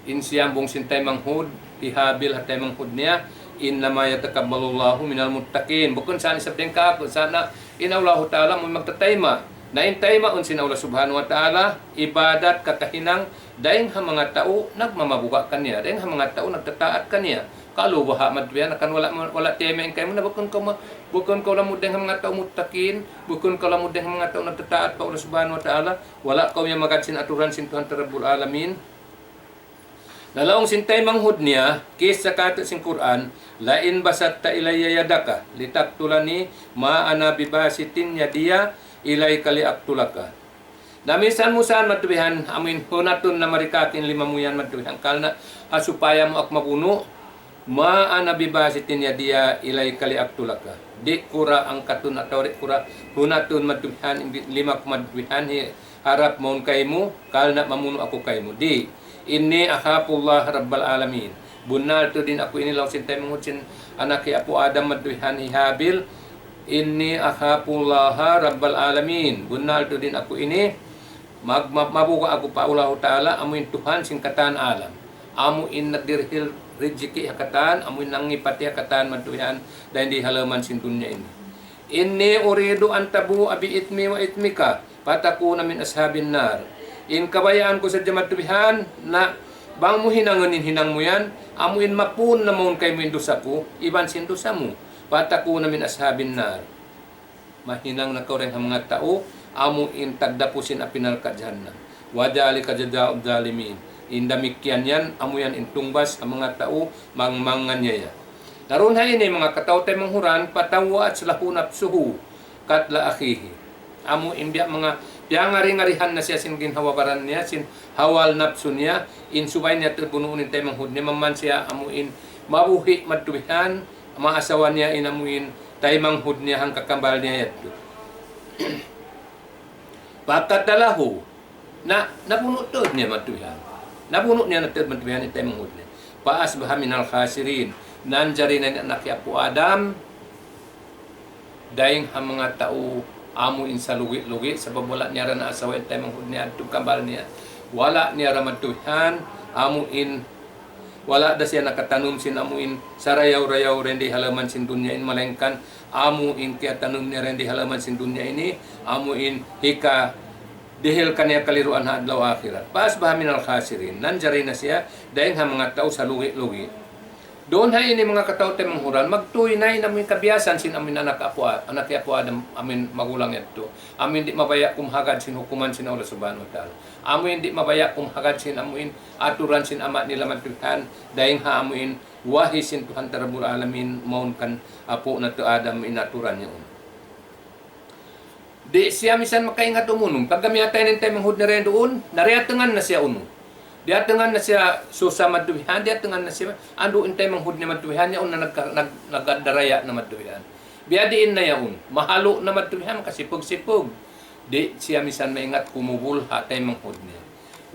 in siyang bong sintay manghud ihabil hatay manghud niya in lama yatakabbalullahu minal muttaqin bukon saan isabdeng ka sana inallahu ta'ala mo magtatayma naintay maun sin Allah subhanahu wa ta'ala ibadat kakahinang dahing ha mga tao nagmamabuka kaniya dahing ha mga tao nagtataat kaniya Kalau baha madwihan akan wala tiay main kay mo na bukon ko lang mudeng mga tao mutakin, bukon ko lang mudeng mga tao nagtataat pa Allah subhanahu wa ta'ala, wala kaw yung magadsin aturan sin Tuhan Rabbul Alamin. Nalaong sintay manghud niya, kis sa kato sing Quran, lain basat ta ilayya yadaka, litaktulani ma'ana bibasitin yadiya ilay kali aktulaka. Namisan mo saan matubihan, amin hunatun na marikakin lima mo yan matubihan, kalna asupaya mo ak mapuno, ma'ana bibasitin yadiya ilay kali aktulaka. Di kura ang katun atau di kura hunatun matubihan, lima kumatubihan, harap maun kay mo, kalna mamuno ako kay mo. Di, inni akhapullah rabbal alamin. Bunal to din ako inilaw sintay mangutsin anak kay Apo Adam matubihan Habil. Inni akhapullah rabbal alamin. Bunal to din ako ini mabuka ako pa Allah Ta'ala amuin Tuhan sing kataan alam. Amuin nagdirhil rizki hakatan, amuin nangipati hakatan matubihan dahil di halaman sin dunya ini. Inni uridu an tabu abi itmi wa itmika patakuna min ashabin nar. In kabayaan ko sa matubihan na bang mo hinanganin hinang mo yan, amuin mapun na maun kay mo dosa ko, iban sin dosa mo. Patako namin ashabin nar. Mahinang na kaureng ang mga tao, amuin tagdapusin apinal ka jahannam. Wadali ka jadaub dalimin. Indamikyan yan, amu yan intungbas ang mga tao, mangmangan niya. Naroon ha ini mga katao tayo manghuran, patawa at salahunap suhu, katla akihi. Amu imbya mga yang ngari-ngarihan na siya sin ginhawabaran niya, sin hawal napso niya, in subay niya terbunuunin tayo manghud niya, maman siya amuin mabuhi matubihan, mga asawa niya inamuin tayo manghud niya hang kakambal niya yato. Pagkatalahu, napuno to niya matubihan. Napuno niya na matubihan tayo manghud niya. Paas bahamin al-khasirin, nanjari na anak Apo Adam, dahing ang mga tao amuin sa lugi-lugi sebab wala niya na asawa tayo manghud niya at kambal niya. Wala niya ramatuhan, amuin wala da siya nakatanum sin amuin sarayaw-rayaw rendi halaman sin dunya in malengkan amuin kaya tanum niya rendi halaman sin dunya ini amuin hika dihil kanya kaliruan hadlaw akhirat. Pas bahamin al-khasirin, nanjari na siya dahil ang mga tao sa lugi-lugi. Doon ha ini mga katao tayo manghuran, magtuloy na namin kabiyasan sin amin anak Apo Adam, amin magulang ito. Amin di mabaya kumhagad sin hukuman sin Allah subhanahu wa ta'ala. Amin di mabaya kumhagad sin amuin aturan sin ama nila matuhan, dahil ha amuin wahi sin Tuhan Rabbul Alamin maun kan Apo na to Adam inaturan niya. Di siya misan makaingat umunong, pag gamiyatay ng tayo manghud na rin doon, nariatangan na siya unong. Dia tengan na siya susa maduwihan, dia tengan na siya ando intay manghud ni maduwihan niya na nagdaraya na maduwihan. Biadiin na yaon, mahalo na maduwihan kasipog-sipog. Di siya misan maingat kumubul hatay manghud niya.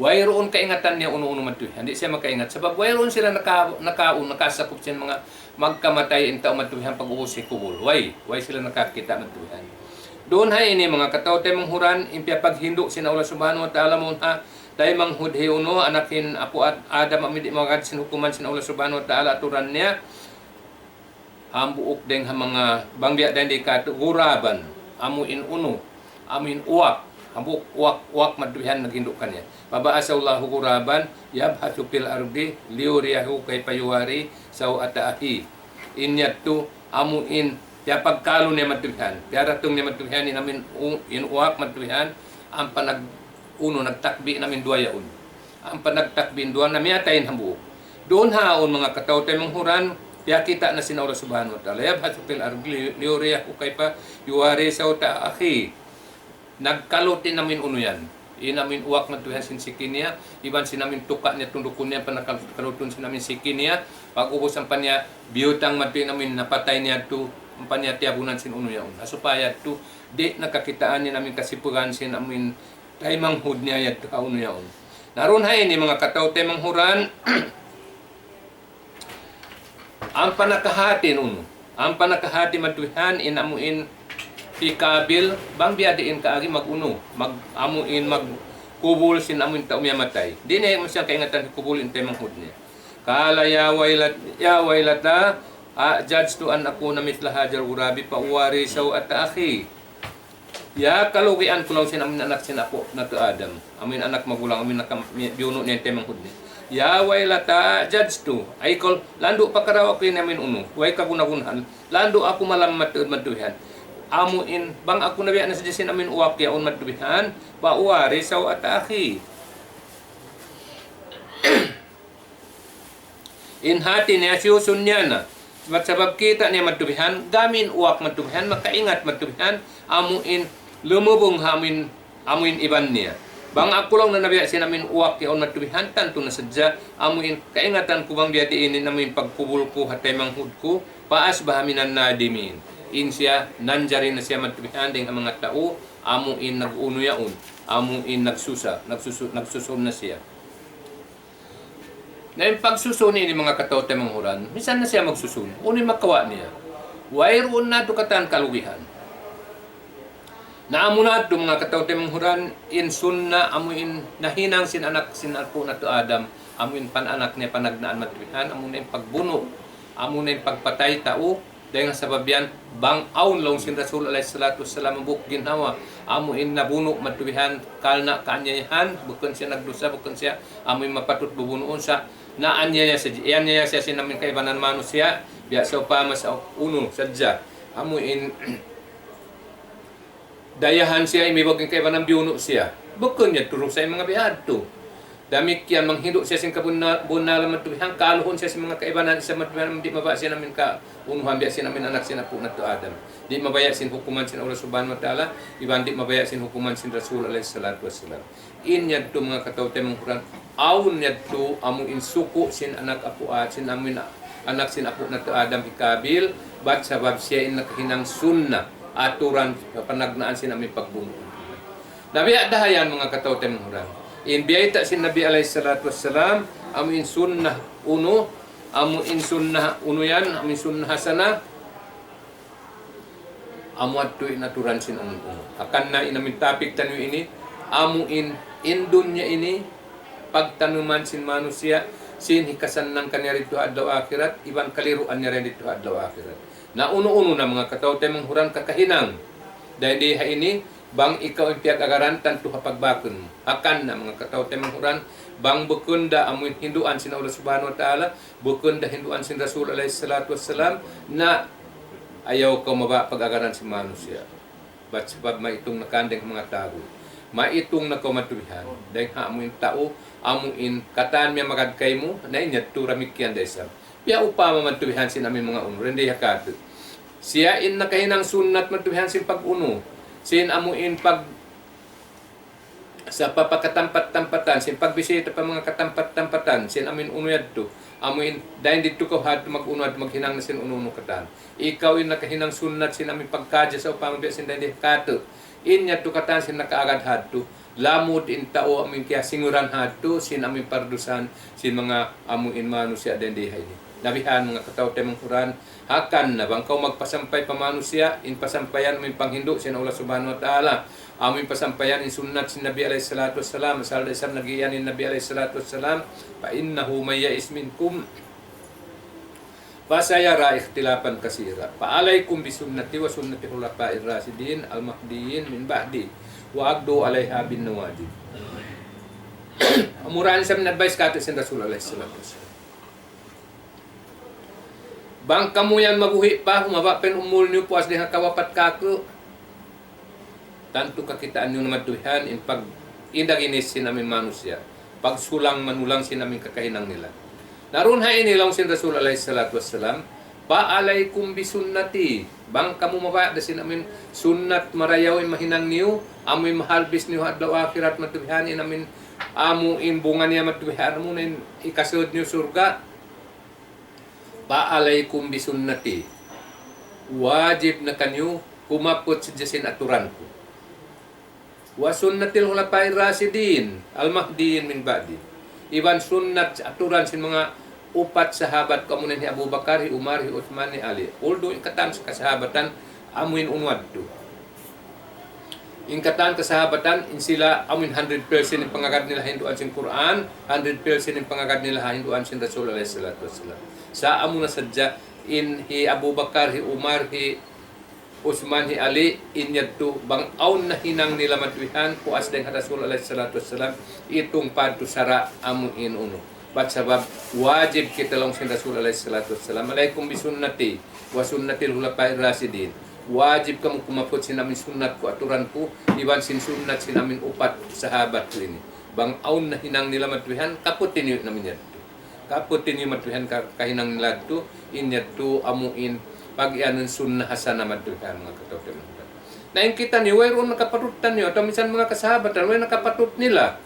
Wayroon kaingatan niya uno-uno maduwihan, di siya makaingat sabab wayroon sila nakasakop siya mga magkamatay intaw maduwihan pag-uusi kubul. Way sila nakakita maduwihan. Doon ha ini mga katao tay manghuran impya paghindo sina Allah subhanahu wa ta'ala mo ha dahil manghud uno anakin Apo at Adam amin di magad sinukuman sin Allah subhanahu wa ta'ala aturan niya hambuok deng ha mga bangbiya dahil di katuguraban amuin uno amin uwak hambuk uwak maduhan naghindukan niya mabaasawallahu guraban yabhathu fil ardi liuriyahu kay payuwari saw ataahi inyatu amuin ya pagkalo niya maduhan piaratong niya maduhan inamin in uwak maduhan ang panag uno nagtakbi namin dua yaon. Ang panagtakbi dua na miyatayin hambuok. Doon haon mga katao tayo manghuran, kaya kita na sina Allah subhanahu wa ta'ala. Yabhathu fil ardi liuriyahu kay pa yuwari saw ta'akhi. Nagkalutin namin uno yan. Inamin uwak matuhan sin sikin niya. Iban sinamin tuka niya tundukun niya panakalutin sinamin sikin niya. Pag ubos ang panya biyutang matuhin namin napatay niya to ang panya tiyabunan sin uno yaon. Asupaya to di nakakitaan niya namin kasipugan sin amin tayo manghud niya yat kauno yaon. Naroon ha ini mga katao tayo manghuran ang panakahati uno. Ang panakahati matuhan inamuin ikabil bang biadiin kaagi maguno magamuin magkubul sin amuin ta umiyamatay. Di na mo siyang kaingatan kubulin tayo manghud niya. Kala ya wailata judge to an ako na mitla hajar urabi pa uwari saw at akhi. Ya kalugian ko lang sin amin anak sin Apo na to Adam. Amin anak magulang amin biuno niya tayo manghud niya. Ya wailata judstu. Ay kol lando pakaraw ako namin uno. Way kagunagunan. Lando ako malam matuhan. Amuin bang ako nabiya na sa disin amin uwak ya on matuhan. Bauwari saw ataki. In hati niya siyusun niya na. Sabab kita niya matubihan, gamin uwak matubihan, makaingat matubihan, amuin lumubong amuin iban niya. Bang ako lang na nabiya sinamin uwak yaon matubihan, tanto na sadya, amuin kaingatan ko bang biya diinin namin pagkubul ko hatay manghud ko, paas bahaminan na dimin. In siya, nandiyarin na siya matubihan, ding ang mga tao, amuin nag-uno yaon, amuin nagsusun na siya. Na yung pagsusun ni mga kataw tayo manghuran, minsan na siya magsusun, unin makawa niya. Wairoon na ito katan kaluwihan. Naamo na ito mga kataw tayo manghuran, in sunna, amuin nahinang sin apo na to Adam, amuin pananak niya panagnaan matuwihan, amuin na yung pagbuno, amuin na yung pagpatay tao, dahil nga sabab yan, bang aun long sin Rasul alayhi salatu wassalam buk ginhawa, amuin nabuno matuwihan, kalna kaanyayahan, bukan siya nagdusa, bukan siya, amuin mapatut bubunuon sa naanya niya siya sinamin kaibanan manusia biya sa upama sa uno sadya amuin dayahan siya imibog ng kaibanan biuno siya bukon niya turong sa mga bihadto damik yan manghindo siya sing kabunala matubihan kaluhon siya sa mga kaibanan isa matubihan di mabaya siya namin ka unuhan biya siya namin anak siya na po na to Adam di mabaya sin hukuman sin Allah subhanahu wa ta'ala iban di mabaya sin hukuman sin Rasul alayhi salatu wassalam inyad to mga katawtay mong Quran aun yadto amo insuko sin anak apo sin amin anak sin apo na to Adam ikabil bat sabab siya in nakahinang sunna aturan panagnaan sin amin pagbuno nabi adahayan mga katawtay mong Quran in biyayta sin Nabi alayhi salatu wassalam amo in sunnah uno amo in sunnah uno yan amo in sunnah hasana amo adto inaturan sin uno akan na inamin topic tanyo ini amo in dunya ini pagtanuman sin manusia sin hikasan ng kanya rito adlaw akhirat iban kaliruan niya rin dito adlaw akhirat na uno-uno na mga katawtay mong huran kakahinang dahil diha ini bang ikaw ang piyag-agaran tanto kapagbakon mo akan na mga katawtay mong huran bang bukunda amuin hinduan sin Allah subhanahu wa ta'ala bukunda hinduan sin Rasul alayhi salatu wassalam na ayaw ka maba pag-agaran si manusia bat sabab maitong nakandeng mga tao maitong nakamatubihan dahil amuin tao amuin kataan miya makadkay mo na inyat turamikyan desam piya upama matubihan sin amin mga uno rendi hakatu siya in nakahinang sunnat matubihan sin pag-uno sin amuin pag sa papakatampat-tampatan sin pagbisita pa mga katampat-tampatan sin amin uno yadto amuin dahil dito ko had mag-uno at maghinang na sin uno katan ikaw in nakahinang sunnat sin amin pagkadya sa upama biya sin dahil hakatu inya tu katan sin nakaagad hadto lamod in tao amin kaya singuran hadto sin amin pardusan sin mga amuin manusia den dihay ni nabihan mga katawtay mong Quran hakan na bang kau magpasampay pa manusia in pasampayan amin panghindo sin Allah subhanahu wa ta'ala amin pasampayan in sunnat sin Nabi alayhi salatu wassalam asal da isang nagiyan in Nabi alayhi salatu wassalam fa innahu may ya'is minkum fasayara ikhtilafan kasira fa'alaykum bisunnati wa sunnati khulafa'ir rasidin al-mahdiyyin min ba'di wa agdu 'alaiha bin nawajid. Amurahan sa advice kato sin Rasul alayhi salatu wasallam. Bang kamu yan mabuhi pa humaba pen umul niyo puas diha kawapat kako. Tanto kakitaan niyo naman tuhan in pag indaginis sin amin manusia. Pagsulang manulang sin amin kakahinang nila. Naroon ha inilang sin Rasul alayhi salatu wassalam, pa'alaykum bisunnati. Bang kamu mabaya da sin amin sunnat marayawin mahinang niyo, amoy mahalbis niyo adlaw akhirat matubihan amin amo in bunga niya matubihan mo na ikasud niyo surga. Pa'alaykum bisunnati. Wajib na kanyo kumapot sa jasin aturan ko. Wa sunnatil khulafa'ir rasidin al-mahdiyyin min ba'di. Iban sunnat aturan sin mga upat sahabat kamunan ni Abu Bakar, ni Umar, ni Uthman, ni Ali. Although ingkatan sa kasahabatan amuin unwad to. Ingkatan kasahabatan in sila amuin 100% ng pangagad nila hinduan sin Quran, 100% ng pangagad nila hinduan sin Rasul alayhi salatu wassalam. Sa amo na sadya in hi Abu Bakar, hi Umar, hi Uthman, hi Ali inyadto bang aun na hinang nila matuihan puas den Rasul alayhi salatu wassalam itong padto sara amuin uno. Bat sabab wajib kita long sin Rasul alaihi salatu wassalam. Alaikum bisunnati wa sunnatil khulafa'ir rasyidin. Wajib kamu kumapot sin amin sunnatku, aturanku, iwan sin sunnat sin amin upat sahabat ko ini. Bang aun na hinang nila matuhan, kaputin yun namin yan. Kaputin yun matuhan kahinang nila ito, inyat to amuin pag-ianon sunnah hasana matuhan mga katote mga. Nain kita ni wayroon nakapatutan niyo atau minsan mga kasahabatan way nakapatut nila.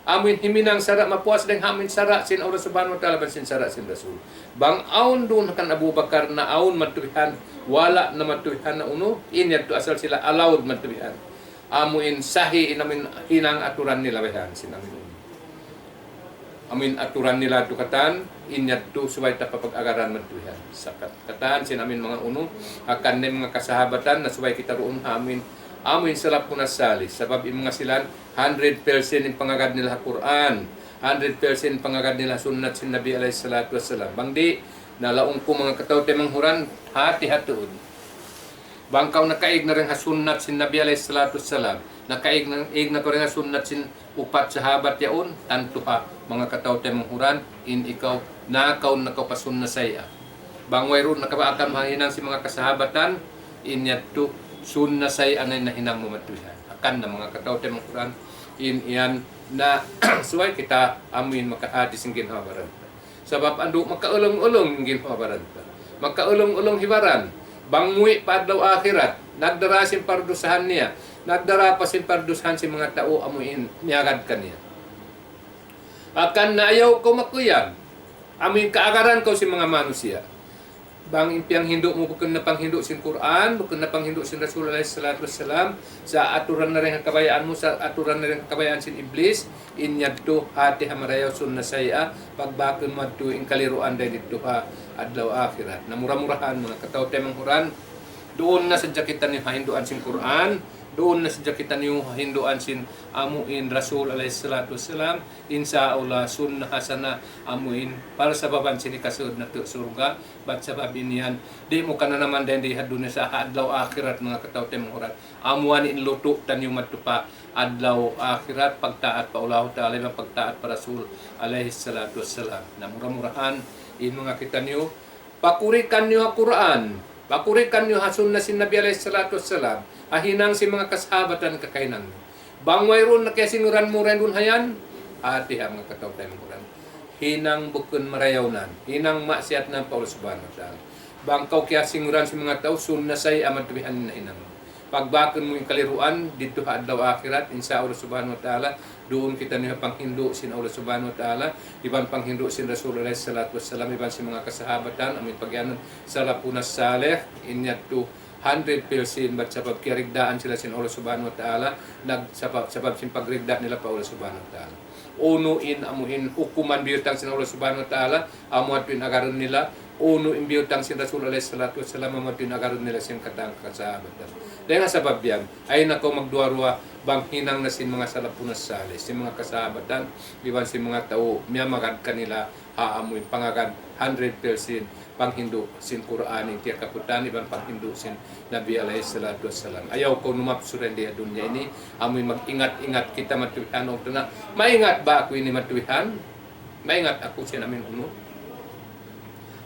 Amin himinang sara mapuas deng hamin sara sin Allah Subhanahu wa taala sin sara sin Rasul. Bang aun dun kan Abu Bakar na aun matuhan wala na matuhan na uno inyat to asal sila allowed matuhan. Amuin sahi inamin hinang aturan nila bayan sin amin. Amin aturan nila tu katan inyat tu suway tapapag-agaran man tuhan. Sa katan sin amin mga uno akan na mga kasahabatan na suway kita roon amin salap po nasali sabab yung mga silan 100% yung pangagad nila Quran, 100% pangagad nila sunnat sin Nabi alayhi salatu wassalam. Bangdi nalaong ko mga katawte manghuran hati-hatuon. Bangkaw nakaig na rin hasunnat sin Nabi alayhi salatu wassalam. Nakaig na ko rin hasunnat sin upat sahabat yaon tanto ha mga katawte manghuran in ikaw nakaw nakapasunna saya. Bangway ron nakabaakan mahinang si mga kasahabatan inyat to sunna say anay na hinang mamatuhan. Akan na mga katawte manghuran in iyan na suway kita amuin makahadis ng ginhawaran. Sabab ando makaulong-ulong ng ginhawaran. Makaulong-ulong hibaran. Bangwi pa daw akhirat, nagdarasin pardusahan niya, nagdara pa sin pardusahan si mga tao amuin niyagad kaniya. Akan na ayaw ko makuyag, amuin kaagaran ko si mga manusia. Bang impiang hindo mo bukan na panghindo sin Quran, bukan na panghindo sin Rasul alaihi salatu wassalam, sa aturan na rin ang kabayaan mo, sa aturan na rin ang kabayaan sin Iblis, inyadto hati hamarayaw sunna saya, pagbakon madto in kaliruan dahil dito ha, adlaw akhirat. Namura-murahan mga katawte manghuran, doon na sadya kita ni hinduan sin Quran, doon na sadya kita ni hinduan sin amuin Rasul alaihi salatu wassalam, insyaAllah sunnah hasana amuin para sa baban sin ikasud na surga, bat sabab iniyan di mo ka na naman din di hadun sa adlaw akhirat mga katawte manghuran. Amuan inluto tan yung matupa adlaw akhirat pagtaat pa Allah taala ng pagtaat para Rasul alaihi salatu wassalam. Namura-murahan in mga kita niyo pakurikan niyo ang Quran, pakurikan niyo hasun na sin Nabi alaihi salatu wassalam, ahinang si mga kasahabatan kakainang. Bangway ron na kaya sinuran mo rin dun hayan, ati ha mga katawtay mo rin. Hinang bukun marayawnan, hinang maksiat ng Paulo Subhanahu wa ta'ala. Bangkaw kaya sinuran si mga tao, sunna say amad tubihan na hinang. Pagbakon mo yung kaliruan, dito ha adlaw akhirat, insya Allah Subhanahu wa ta'ala, doon kita niya panghindo sin Allah Subhanahu wa ta'ala, iban panghindo sin Rasul alaihi salatu wassalam, iban si mga kasahabatan, amin pagyanan sa lapunas saleh, inyat to 100% bat sabab kirigdaan sila sin Allah Subhanahu wa ta'ala, sabab sin pagrigda nila pa Allah Subhanahu wa ta'ala. Unuin amuhin hukuman biyutang sin Allah Subhanahu wa ta'ala, amuat pinagaron nila, uno imbiyutang sin Rasul alaihi salatu wassalam, amuat pinagaron nila sin katang kasahabatan. Dahil nga sabab yan, ay nako magduwa-ruwa bang hinang na sin mga salapunas sali, sin mga kasahabatan, iban sin mga tao, miyamagad kanila, haamuin pangagad 100% panghindo sin Quran yung tiyak kaputan, ibang panghindo sin Nabi alaihi salatu wassalam. Ayaw ko numapsuran di dunya ini, amoy mag-ingat-ingat kita matuwihan o na. Maingat ba ako ini matuwihan? Maingat ako sin amin uno.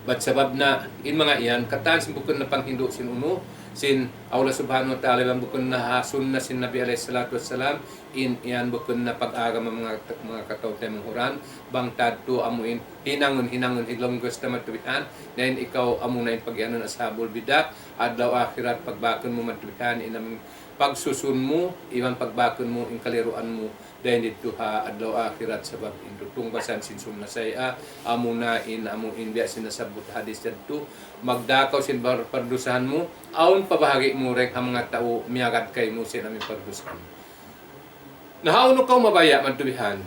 Bat sabab na in mga iyan, kataan sin bukod na panghindo sin uno, sin Allah Subhanahu wa ta'ala bang bukod na sunna sin Nabi alaihi salatu wassalam, in iyan bukod na pag-agam mga katawte manghuran, bang tadto amuin hinangon iglong gusto matuwihan, dahil ikaw amunain pag-ianon ashabul bidah, adlaw akhirat pagbakon mo matuwihan, inaming pagsusun mo, iwan pagbakon mo, in kaliruan mo, dahil dito ha adlaw akhirat sabab indutong basan sin sunna saya, amunain biya sinasabot hadis dito, magdakaw sin pardusahan mo, aun pabahagi mo rek ang mga tao miyagad kay mo sin aming pardusahan. Nahauno kaw mabaya mantubihan,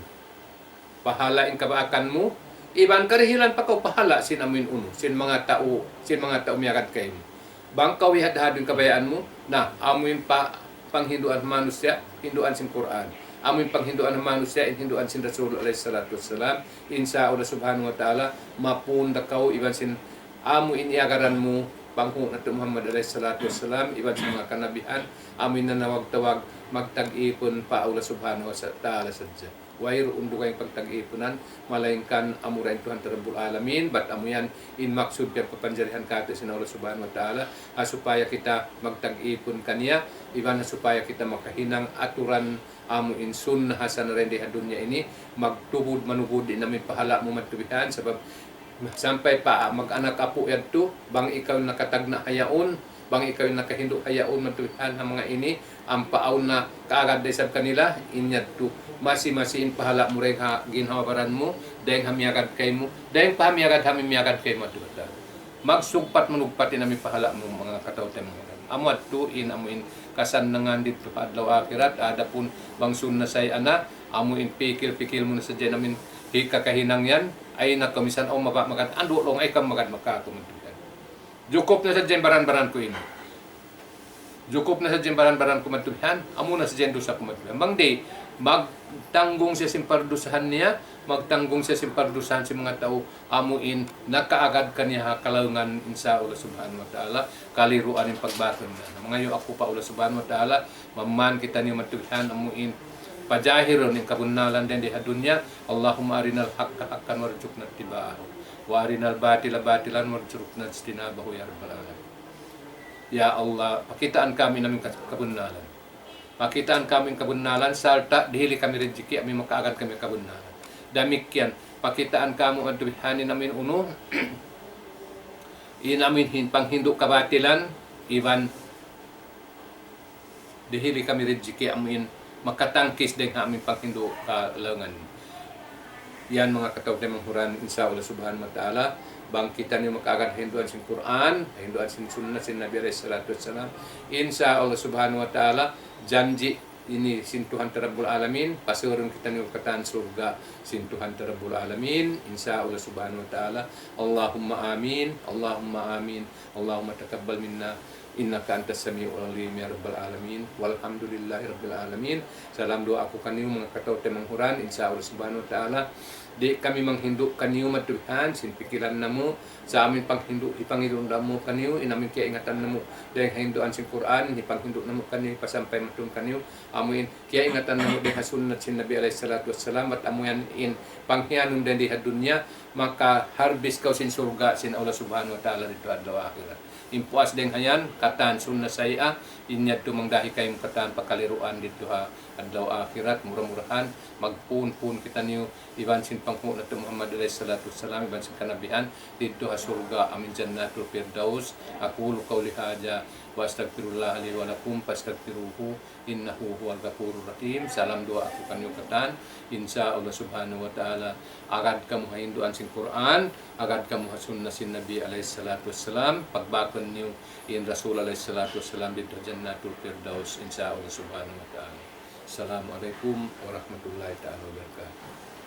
pahalain kabaakan mo, iban karihilan pa kaw pahala sin amin uno, sin mga tao miyagad kay mo. Bangkaw ihad-hadin kabayaan mo, na amin pa panghinduan manusia, hinduan sin Quran. Amin panghinduan ng manusia, hinduan sin Rasul alaihi salatu wassalam, insya Allah Subhanahu wa ta'ala, mapunda kaw, iban sin amo iniagaran mo, Bangkong nato Muhammad alaihi salatu wassalam, iban sa mga kanabihan, amin na nawag-tawag, magtag-ipon pa Allah Subhanahu wa ta'ala sadya. wairo undo kayong pagtag-ipunan, malaingkan amurain Tuhan Rabbul Alamin, bat amuyan in maksud kaya papanjarihan kata sin Allah Subhanahu wa Ta'ala, supaya kita magtag-ipon kaniya, iba na supaya kita makahinang aturan amu in sunnah hasan rendi dunya ini, magtubod manubod din namin pahala mo matubihan, sabab sampai pa mag-anak apo yadto, bang ikaw nakatagna hayaon, bang ikaw nakahindo hayaon matubihan ang mga ini, ang paaw na kaagad desab kanila, inyad to, masi-masiin pahala mo rin ha, ginhawaran mo, dahil hamiyagad kay mo, dahil pahamiyagad hamimiyagad kay mo matubihan. Magsugpat manugpatin namin pahala mo mga katawte mo. Amuat tuin amuin kasanangan dito pa adlaw akhirat, ada pun bang sunna say ana, amuin pikil-pikil mo na sa dyan namin hikakahinang yan, ay nakamisan o magat ando long ay kam magat makakumuntukan. Jukop na sa dyan baran-baran ko ini. Jukop na sa dyan baran-baran kumuntukan, amo na sa dyan dosa kumuntukan. Bang di, magtanggong siya simpardusahan niya, magtanggong siya simpardusahan si mga tao, amuin, nakaagad kaniya kalaungan insa Allah Subhanahu wa Ta'ala, kaliruan yung pagbaton niya. Mga yu ako pa Allah Subhanahu wa Ta'ala, maman kita niyo matuhan, amuin, pajahiron yung kabunalan din di hadunya. Allahumma arinal haqqa haqqan warzuqna ittiba'ahu wa arinal batila batilan warzuqna ijtinabahu ya rabbal alamin. Ya Allah, pakitaan kami namin kabunalan. Pakitaan kami kabunalan, salta dihili kami rezeki, kami makaagad kami kabunalan. Demikian, pakitaan kamu adubihani namin uno, inamin panghinduk kabatilan, iban dihili kami rezeki, amin makatangkis din amin panghindo kalangan. Yan mga katawad na manghuran insya Allah Subhanahu wa Ta'ala, bangkitan yung makaagad hinduan sin Quran, hinduan sin sunnah sin Nabi alaihi salatu wassalam, insya Allah Subhanahu wa Ta'ala, janji ini sin Tuhan Rabbul Alamin, pasurun kita yung kataan surga sin Tuhan Rabbul Alamin, insya Allah Subhanahu wa Ta'ala. Allahumma amin, Allahumma amin, Allahumma taqabbal minna innaka antas samiul alim ya rabbal alamin, walhamdulillahi rabbil alamin. Salam doa aku kaniu mga katawad na manghuran insya Allah Subhanahu wa Ta'ala. Di kami manghindu kaniu matuhan sin pikiran namo sa amin panghindu ipanghindu namo kaniu inamin kaya ingatan namo dahil hinduan sin Quran ipanghindu namo kaniu pasampay matun kaniu amuin kaya ingatan namo di sunnat sin Nabi alaihi salatu wassalam at amuyan in panghianun dan di dunya, maka harbis kau sin surga sin Allah Subhanahu wa Ta'ala dito adlaw akhirat. Impuas deng hayan katan sunnah saya inyat tu mangdahi kayong katan pakaliruan dito ha adlaw akhirat, murah-murahan magpun-pun kita niyo iban sin panghu na Muhammad alaihi salatu wassalam, iban sin kanabihan dito ha surga, amin jannatul firdaus. Aqulu qawli hadza wa astaghfirullah li wa lakum fastaghfiruhu innahu huwal ghafurur rahim. Salam doa aku kanyo katan insya Allah Subhanahu wa Ta'ala, agad kamu hinduan sin Quran, agad kamu sunnah sin Nabi alaihi salatu wassalam, pagbakon niyo in Rasul alaihi salatu wassalam dito jannatul firdaus insya Allah Subhanahu wa Ta'ala. Assalamualaikum warahmatullahi ta'ala wabarakatuh.